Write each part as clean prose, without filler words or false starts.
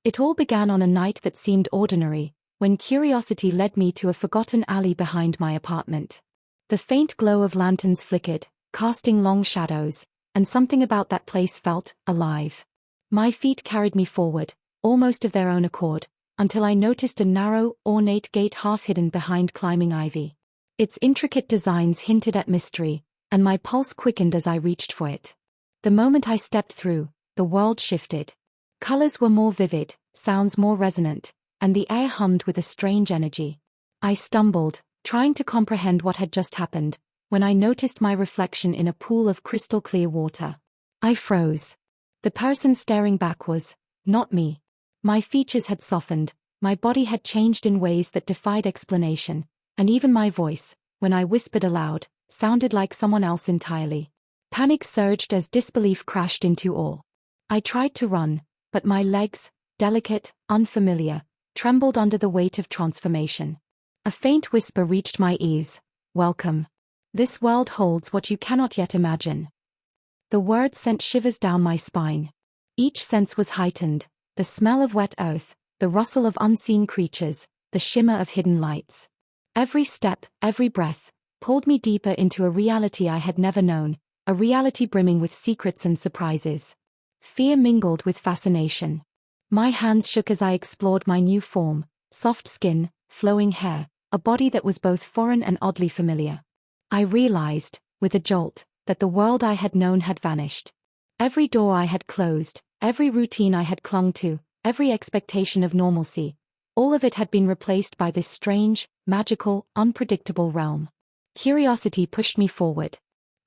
It all began on a night that seemed ordinary, when curiosity led me to a forgotten alley behind my apartment. The faint glow of lanterns flickered, casting long shadows, and something about that place felt alive. My feet carried me forward, almost of their own accord, until I noticed a narrow, ornate gate half hidden behind climbing ivy. Its intricate designs hinted at mystery, and my pulse quickened as I reached for it. The moment I stepped through, the world shifted. Colors were more vivid, sounds more resonant, and the air hummed with a strange energy. I stumbled, trying to comprehend what had just happened, when I noticed my reflection in a pool of crystal-clear water. I froze. The person staring back was not me. My features had softened, my body had changed in ways that defied explanation, and even my voice, when I whispered aloud, sounded like someone else entirely. Panic surged as disbelief crashed into awe. I tried to run, but my legs, delicate, unfamiliar, trembled under the weight of transformation. A faint whisper reached my ears, "Welcome. This world holds what you cannot yet imagine." The words sent shivers down my spine. Each sense was heightened, the smell of wet earth, the rustle of unseen creatures, the shimmer of hidden lights. Every step, every breath, pulled me deeper into a reality I had never known, a reality brimming with secrets and surprises. Fear mingled with fascination. My hands shook as I explored my new form, soft skin, flowing hair, a body that was both foreign and oddly familiar. I realized, with a jolt, that the world I had known had vanished. Every door I had closed, every routine I had clung to, every expectation of normalcy, all of it had been replaced by this strange, magical, unpredictable realm. Curiosity pushed me forward.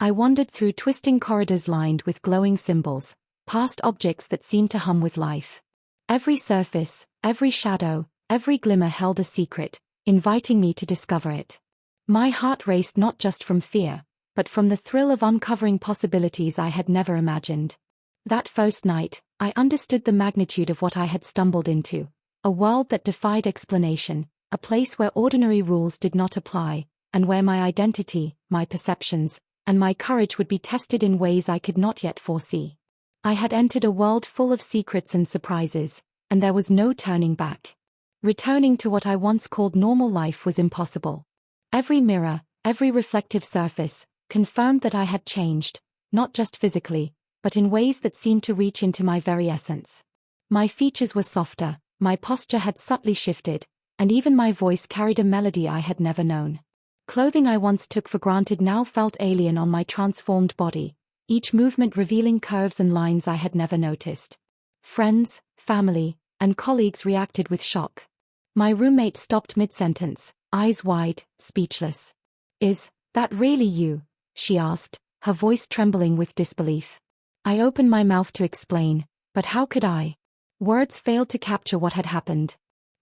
I wandered through twisting corridors lined with glowing symbols, past objects that seemed to hum with life. Every surface, every shadow, every glimmer held a secret, inviting me to discover it. My heart raced not just from fear, but from the thrill of uncovering possibilities I had never imagined. That first night, I understood the magnitude of what I had stumbled into, a world that defied explanation, a place where ordinary rules did not apply, and where my identity, my perceptions, and my courage would be tested in ways I could not yet foresee. I had entered a world full of secrets and surprises, and there was no turning back. Returning to what I once called normal life was impossible. Every mirror, every reflective surface, confirmed that I had changed, not just physically, but in ways that seemed to reach into my very essence. My features were softer, my posture had subtly shifted, and even my voice carried a melody I had never known. Clothing I once took for granted now felt alien on my transformed body, each movement revealing curves and lines I had never noticed. Friends, family, and colleagues reacted with shock. My roommate stopped mid-sentence, eyes wide, speechless. "Is that really you?" she asked, her voice trembling with disbelief. I opened my mouth to explain, but how could I? Words failed to capture what had happened.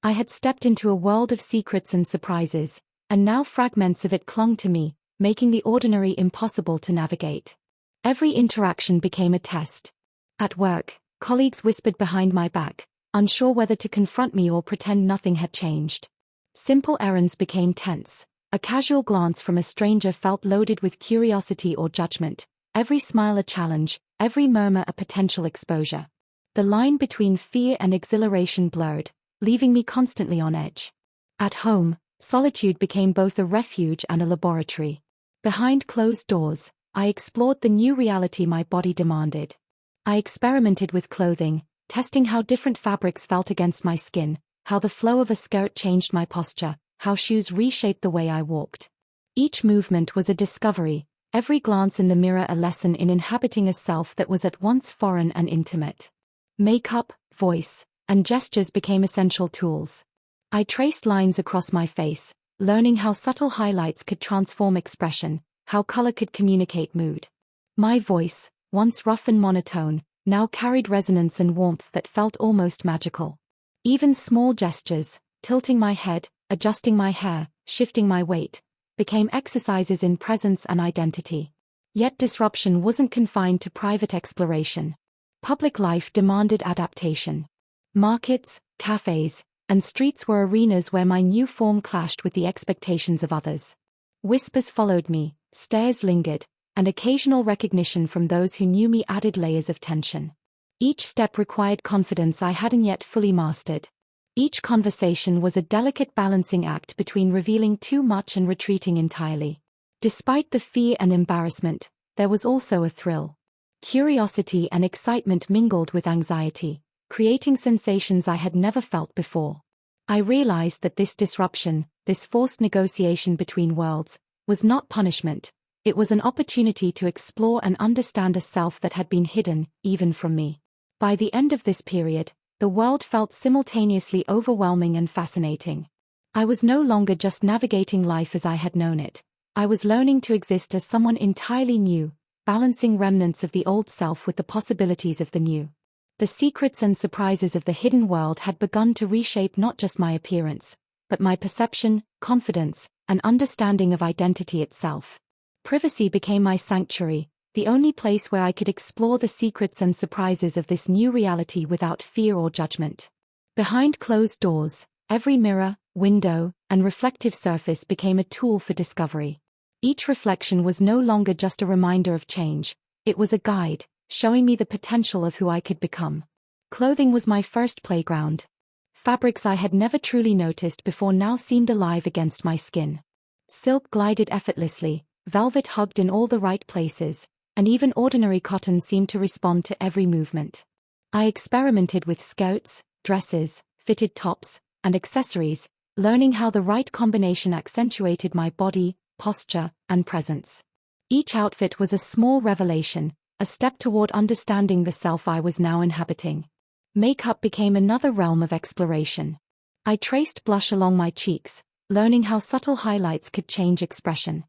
I had stepped into a world of secrets and surprises, and now fragments of it clung to me, making the ordinary impossible to navigate. Every interaction became a test. At work, colleagues whispered behind my back, unsure whether to confront me or pretend nothing had changed. Simple errands became tense. A casual glance from a stranger felt loaded with curiosity or judgment, every smile a challenge, every murmur a potential exposure. The line between fear and exhilaration blurred, leaving me constantly on edge. At home, solitude became both a refuge and a laboratory. Behind closed doors, I explored the new reality my body demanded. I experimented with clothing, testing how different fabrics felt against my skin, how the flow of a skirt changed my posture, how shoes reshaped the way I walked. Each movement was a discovery, every glance in the mirror a lesson in inhabiting a self that was at once foreign and intimate. Makeup, voice, and gestures became essential tools. I traced lines across my face, learning how subtle highlights could transform expression, how color could communicate mood. My voice, once rough and monotone, now carried resonance and warmth that felt almost magical. Even small gestures, tilting my head, adjusting my hair, shifting my weight, became exercises in presence and identity. Yet disruption wasn't confined to private exploration. Public life demanded adaptation. Markets, cafes, and streets were arenas where my new form clashed with the expectations of others. Whispers followed me, stares lingered, and occasional recognition from those who knew me added layers of tension. Each step required confidence I hadn't yet fully mastered. Each conversation was a delicate balancing act between revealing too much and retreating entirely. Despite the fear and embarrassment, there was also a thrill. Curiosity and excitement mingled with anxiety, creating sensations I had never felt before. I realized that this disruption, this forced negotiation between worlds, was not punishment. It was an opportunity to explore and understand a self that had been hidden, even from me. By the end of this period, the world felt simultaneously overwhelming and fascinating. I was no longer just navigating life as I had known it. I was learning to exist as someone entirely new, balancing remnants of the old self with the possibilities of the new. The secrets and surprises of the hidden world had begun to reshape not just my appearance, but my perception, confidence, and understanding of identity itself. Privacy became my sanctuary, the only place where I could explore the secrets and surprises of this new reality without fear or judgment. Behind closed doors, every mirror, window, and reflective surface became a tool for discovery. Each reflection was no longer just a reminder of change, it was a guide, showing me the potential of who I could become. Clothing was my first playground. Fabrics I had never truly noticed before now seemed alive against my skin. Silk glided effortlessly, velvet hugged in all the right places, and even ordinary cotton seemed to respond to every movement. I experimented with skirts, dresses, fitted tops, and accessories, learning how the right combination accentuated my body, posture, and presence. Each outfit was a small revelation, a step toward understanding the self I was now inhabiting. Makeup became another realm of exploration. I traced blush along my cheeks, learning how subtle highlights could change expression.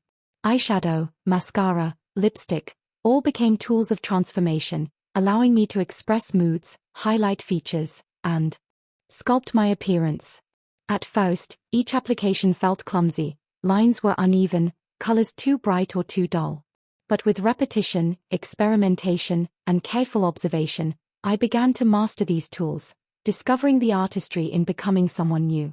Eyeshadow, mascara, lipstick, all became tools of transformation, allowing me to express moods, highlight features, and sculpt my appearance. At first, each application felt clumsy, lines were uneven, colors too bright or too dull. But with repetition, experimentation, and careful observation, I began to master these tools, discovering the artistry in becoming someone new.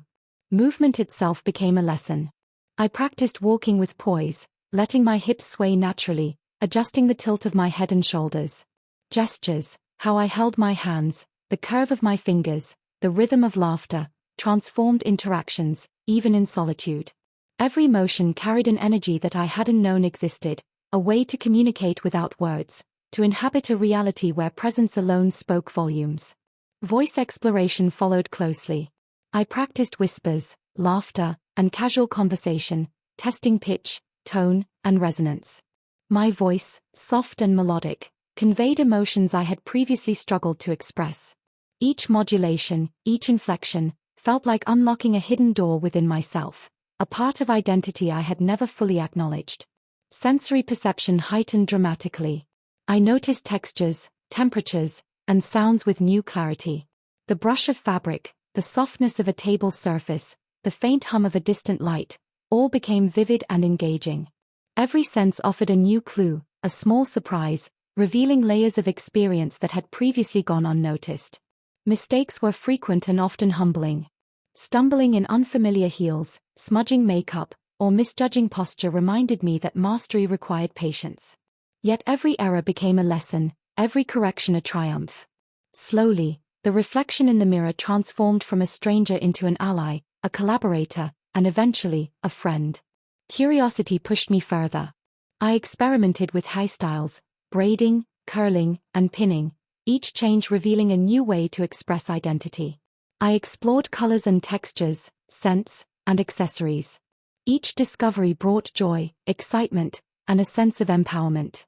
Movement itself became a lesson. I practiced walking with poise, letting my hips sway naturally, adjusting the tilt of my head and shoulders. Gestures, how I held my hands, the curve of my fingers, the rhythm of laughter, transformed interactions, even in solitude. Every motion carried an energy that I hadn't known existed, a way to communicate without words, to inhabit a reality where presence alone spoke volumes. Voice exploration followed closely. I practiced whispers, laughter, and casual conversation, testing pitch, tone, and resonance. My voice, soft and melodic, conveyed emotions I had previously struggled to express. Each modulation, each inflection, felt like unlocking a hidden door within myself, a part of identity I had never fully acknowledged. Sensory perception heightened dramatically. I noticed textures, temperatures, and sounds with new clarity. The brush of fabric, the softness of a table surface, the faint hum of a distant light, all became vivid and engaging. Every sense offered a new clue, a small surprise, revealing layers of experience that had previously gone unnoticed. Mistakes were frequent and often humbling. Stumbling in unfamiliar heels, smudging makeup, or misjudging posture reminded me that mastery required patience. Yet every error became a lesson, every correction a triumph. Slowly, the reflection in the mirror transformed from a stranger into an ally, a collaborator, and eventually, a friend. Curiosity pushed me further. I experimented with hairstyles, braiding, curling, and pinning, each change revealing a new way to express identity. I explored colors and textures, scents, and accessories. Each discovery brought joy, excitement, and a sense of empowerment.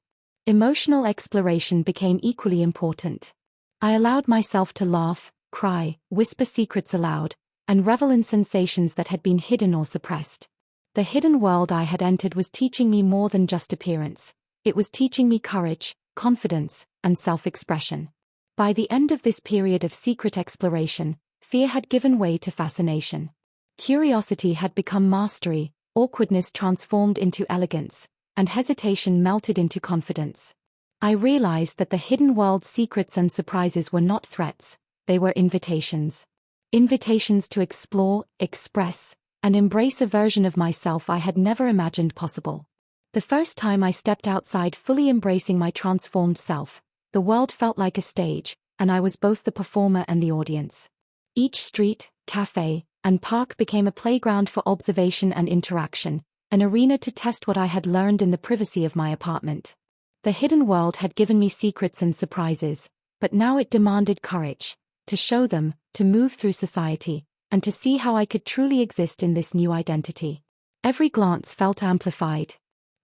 Emotional exploration became equally important. I allowed myself to laugh, cry, whisper secrets aloud, and revel in sensations that had been hidden or suppressed. The hidden world I had entered was teaching me more than just appearance. It was teaching me courage, confidence, and self-expression. By the end of this period of secret exploration, fear had given way to fascination. Curiosity had become mastery, awkwardness transformed into elegance, and hesitation melted into confidence. I realized that the hidden world's secrets and surprises were not threats, they were invitations. Invitations to explore, express, and embrace a version of myself I had never imagined possible. The first time I stepped outside fully embracing my transformed self, the world felt like a stage, and I was both the performer and the audience. Each street, cafe, and park became a playground for observation and interaction, an arena to test what I had learned in the privacy of my apartment. The hidden world had given me secrets and surprises, but now it demanded courage, to show them, to move through society, and to see how I could truly exist in this new identity. Every glance felt amplified.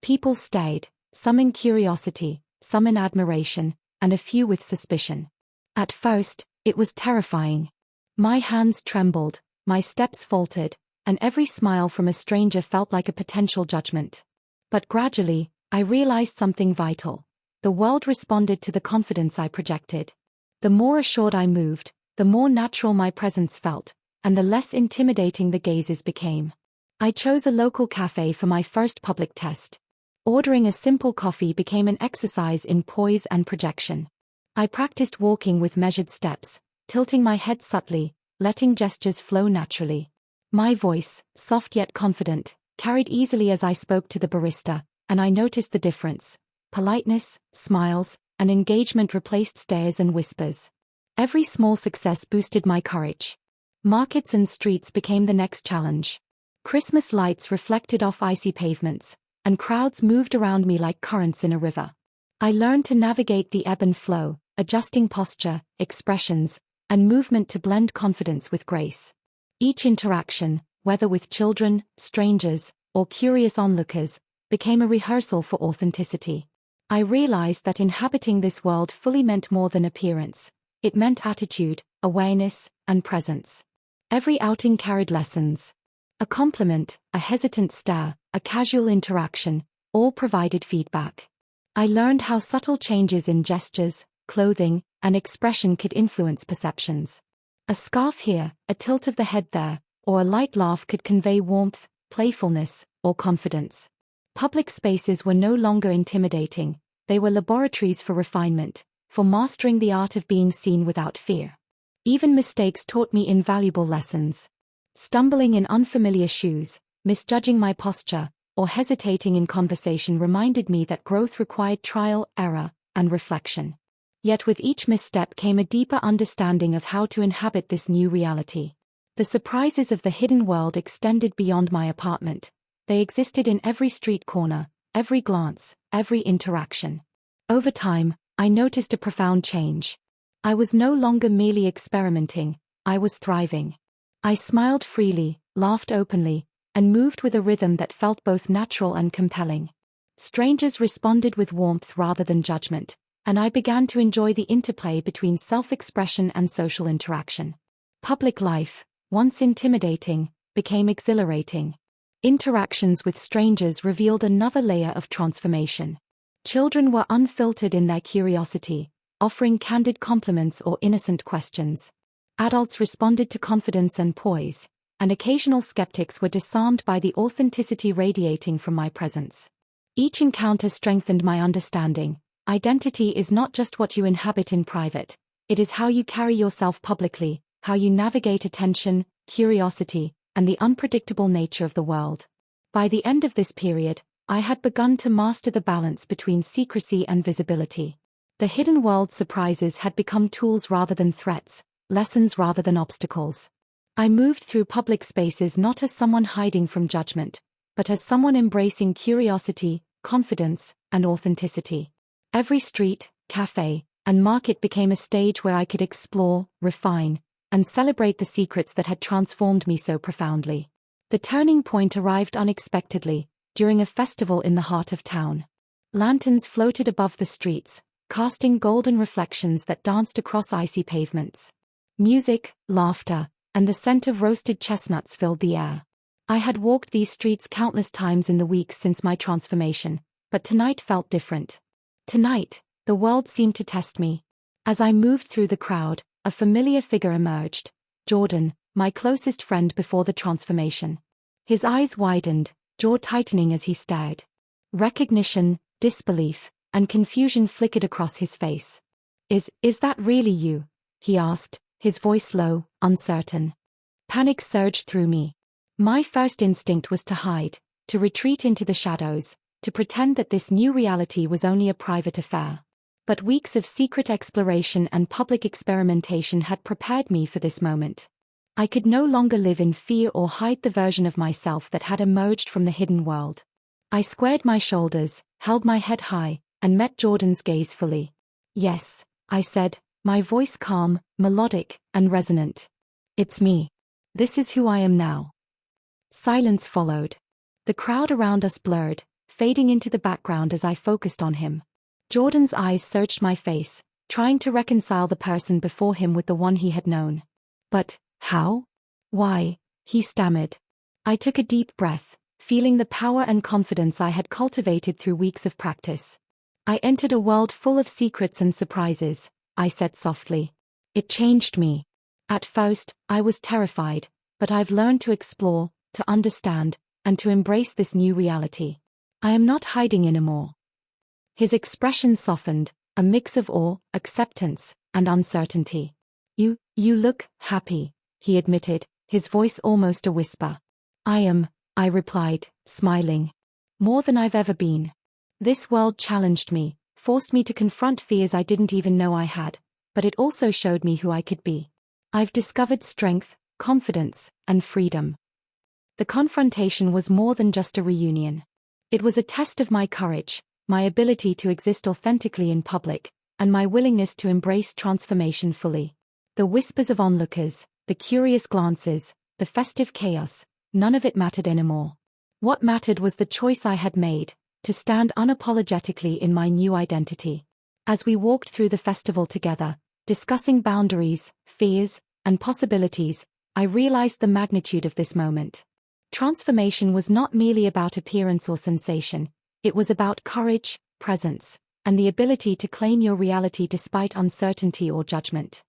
People stared, some in curiosity, some in admiration, and a few with suspicion. At first, it was terrifying. My hands trembled, my steps faltered, and every smile from a stranger felt like a potential judgment. But gradually, I realized something vital. The world responded to the confidence I projected. The more assured I moved, the more natural my presence felt, and the less intimidating the gazes became. I chose a local cafe for my first public test. Ordering a simple coffee became an exercise in poise and projection. I practiced walking with measured steps, tilting my head subtly, letting gestures flow naturally. My voice, soft yet confident, carried easily as I spoke to the barista, and I noticed the difference. Politeness, smiles, and engagement replaced stares and whispers. Every small success boosted my courage. Markets and streets became the next challenge. Christmas lights reflected off icy pavements, and crowds moved around me like currents in a river. I learned to navigate the ebb and flow, adjusting posture, expressions, and movement to blend confidence with grace. Each interaction, whether with children, strangers, or curious onlookers, became a rehearsal for authenticity. I realized that inhabiting this world fully meant more than appearance. It meant attitude, awareness, and presence. Every outing carried lessons. A compliment, a hesitant stare, a casual interaction, all provided feedback. I learned how subtle changes in gestures, clothing, and expression could influence perceptions. A scarf here, a tilt of the head there, or a light laugh could convey warmth, playfulness, or confidence. Public spaces were no longer intimidating, they were laboratories for refinement, for mastering the art of being seen without fear. Even mistakes taught me invaluable lessons. Stumbling in unfamiliar shoes, misjudging my posture, or hesitating in conversation reminded me that growth required trial, error, and reflection. Yet with each misstep came a deeper understanding of how to inhabit this new reality. The surprises of the hidden world extended beyond my apartment. They existed in every street corner, every glance, every interaction. Over time, I noticed a profound change. I was no longer merely experimenting, I was thriving. I smiled freely, laughed openly, and moved with a rhythm that felt both natural and compelling. Strangers responded with warmth rather than judgment, and I began to enjoy the interplay between self-expression and social interaction. Public life, once intimidating, became exhilarating. Interactions with strangers revealed another layer of transformation. Children were unfiltered in their curiosity, offering candid compliments or innocent questions. Adults responded to confidence and poise, and occasional skeptics were disarmed by the authenticity radiating from my presence. Each encounter strengthened my understanding. Identity is not just what you inhabit in private, it is how you carry yourself publicly, how you navigate attention, curiosity, and the unpredictable nature of the world. By the end of this period, I had begun to master the balance between secrecy and visibility. The hidden world surprises had become tools rather than threats, lessons rather than obstacles. I moved through public spaces not as someone hiding from judgment, but as someone embracing curiosity, confidence, and authenticity. Every street, cafe, and market became a stage where I could explore, refine, and celebrate the secrets that had transformed me so profoundly. The turning point arrived unexpectedly, during a festival in the heart of town. Lanterns floated above the streets, casting golden reflections that danced across icy pavements. Music, laughter, and the scent of roasted chestnuts filled the air. I had walked these streets countless times in the weeks since my transformation, but tonight felt different. Tonight, the world seemed to test me. As I moved through the crowd, a familiar figure emerged, Jordan, my closest friend before the transformation. His eyes widened, jaw tightening as he stared. Recognition, disbelief, and confusion flickered across his face. Is that really you? He asked, his voice low, uncertain. Panic surged through me. My first instinct was to hide, to retreat into the shadows, to pretend that this new reality was only a private affair. But weeks of secret exploration and public experimentation had prepared me for this moment. I could no longer live in fear or hide the version of myself that had emerged from the hidden world. I squared my shoulders, held my head high, and met Jordan's gaze fully. "Yes," I said, my voice calm, melodic, and resonant. "It's me. This is who I am now." Silence followed. The crowd around us blurred, fading into the background as I focused on him. Jordan's eyes searched my face, trying to reconcile the person before him with the one he had known. "But, how? Why?" he stammered. I took a deep breath, feeling the power and confidence I had cultivated through weeks of practice. "I entered a world full of secrets and surprises," I said softly. "It changed me. At first, I was terrified, but I've learned to explore, to understand, and to embrace this new reality. I am not hiding anymore." His expression softened, a mix of awe, acceptance, and uncertainty. You look happy," he admitted, his voice almost a whisper. "I am," I replied, smiling. "More than I've ever been." This world challenged me, forced me to confront fears I didn't even know I had, but it also showed me who I could be. I've discovered strength, confidence, and freedom. The confrontation was more than just a reunion. It was a test of my courage, my ability to exist authentically in public, and my willingness to embrace transformation fully. The whispers of onlookers, the curious glances, the festive chaos, none of it mattered anymore. What mattered was the choice I had made, to stand unapologetically in my new identity. As we walked through the festival together, discussing boundaries, fears, and possibilities, I realized the magnitude of this moment. Transformation was not merely about appearance or sensation, it was about courage, presence, and the ability to claim your reality despite uncertainty or judgment.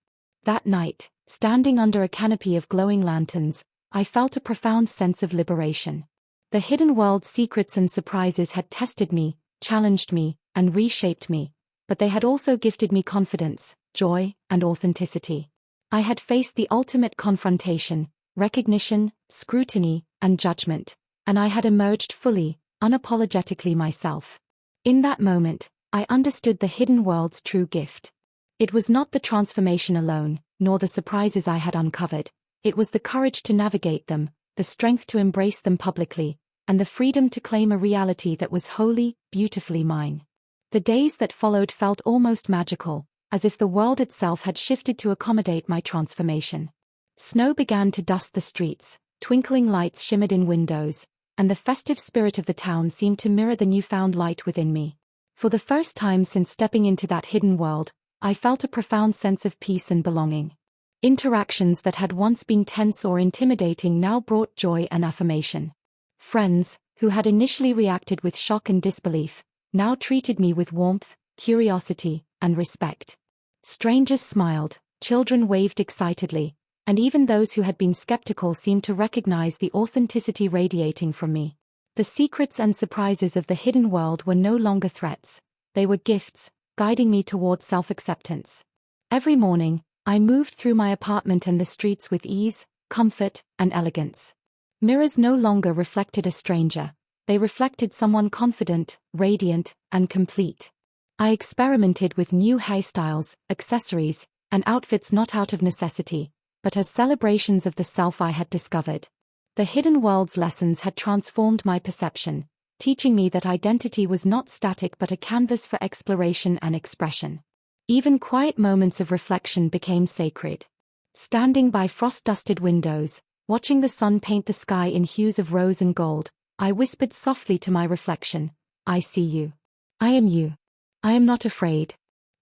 That night, standing under a canopy of glowing lanterns, I felt a profound sense of liberation. The hidden world's secrets and surprises had tested me, challenged me, and reshaped me, but they had also gifted me confidence, joy, and authenticity. I had faced the ultimate confrontation, recognition, scrutiny, and judgment, and I had emerged fully, unapologetically myself. In that moment, I understood the hidden world's true gift. It was not the transformation alone, nor the surprises I had uncovered. It was the courage to navigate them, the strength to embrace them publicly, and the freedom to claim a reality that was wholly, beautifully mine. The days that followed felt almost magical, as if the world itself had shifted to accommodate my transformation. Snow began to dust the streets, twinkling lights shimmered in windows, and the festive spirit of the town seemed to mirror the newfound light within me. For the first time since stepping into that hidden world, I felt a profound sense of peace and belonging. Interactions that had once been tense or intimidating now brought joy and affirmation. Friends, who had initially reacted with shock and disbelief, now treated me with warmth, curiosity, and respect. Strangers smiled, children waved excitedly, and even those who had been skeptical seemed to recognize the authenticity radiating from me. The secrets and surprises of the hidden world were no longer threats, they were gifts, guiding me toward self-acceptance. Every morning, I moved through my apartment and the streets with ease, comfort, and elegance. Mirrors no longer reflected a stranger, they reflected someone confident, radiant, and complete. I experimented with new hairstyles, accessories, and outfits not out of necessity, but as celebrations of the self I had discovered. The hidden world's lessons had transformed my perception, teaching me that identity was not static but a canvas for exploration and expression. Even quiet moments of reflection became sacred. Standing by frost-dusted windows, watching the sun paint the sky in hues of rose and gold, I whispered softly to my reflection, "I see you. I am you. I am not afraid."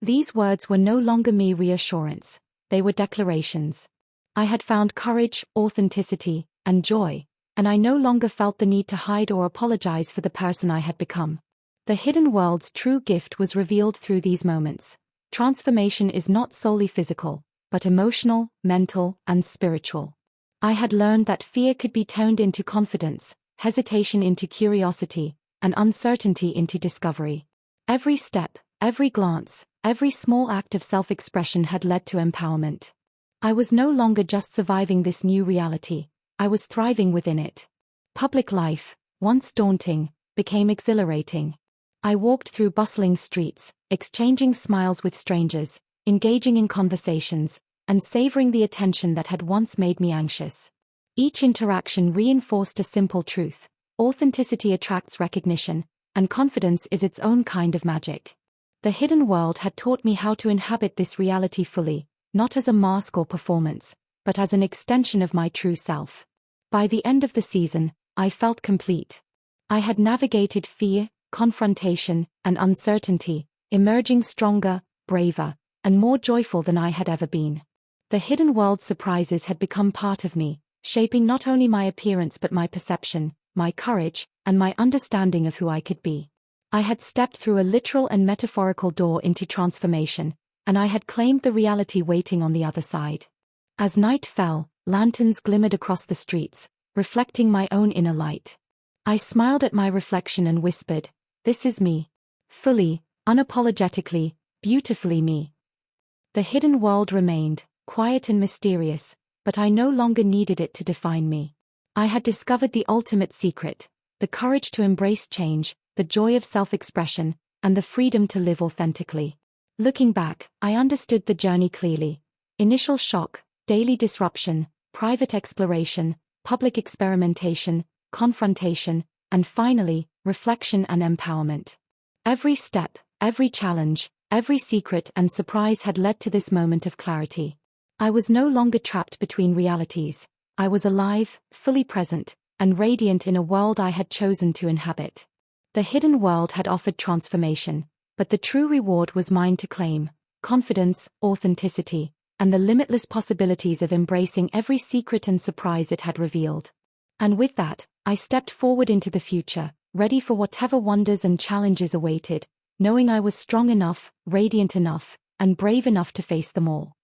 These words were no longer mere reassurance, they were declarations. I had found courage, authenticity, and joy, and I no longer felt the need to hide or apologize for the person I had become. The hidden world's true gift was revealed through these moments. Transformation is not solely physical, but emotional, mental, and spiritual. I had learned that fear could be turned into confidence, hesitation into curiosity, and uncertainty into discovery. Every step, every glance, every small act of self-expression had led to empowerment. I was no longer just surviving this new reality, I was thriving within it. Public life, once daunting, became exhilarating. I walked through bustling streets, exchanging smiles with strangers, engaging in conversations, and savoring the attention that had once made me anxious. Each interaction reinforced a simple truth: authenticity attracts recognition, and confidence is its own kind of magic. The hidden world had taught me how to inhabit this reality fully, not as a mask or performance, but as an extension of my true self. By the end of the season, I felt complete. I had navigated fear, confrontation, and uncertainty, emerging stronger, braver, and more joyful than I had ever been. The hidden world's surprises had become part of me, shaping not only my appearance but my perception, my courage, and my understanding of who I could be. I had stepped through a literal and metaphorical door into transformation, and I had claimed the reality waiting on the other side. As night fell, lanterns glimmered across the streets, reflecting my own inner light. I smiled at my reflection and whispered, "This is me. Fully, unapologetically, beautifully me." The hidden world remained, quiet and mysterious, but I no longer needed it to define me. I had discovered the ultimate secret: the courage to embrace change, the joy of self-expression, and the freedom to live authentically. Looking back, I understood the journey clearly. Initial shock, daily disruption, private exploration, public experimentation, confrontation, and finally, reflection and empowerment. Every step, every challenge, every secret and surprise had led to this moment of clarity. I was no longer trapped between realities. I was alive, fully present, and radiant in a world I had chosen to inhabit. The hidden world had offered transformation, but the true reward was mine to claim: confidence, authenticity, and the limitless possibilities of embracing every secret and surprise it had revealed. And with that, I stepped forward into the future, ready for whatever wonders and challenges awaited, knowing I was strong enough, radiant enough, and brave enough to face them all.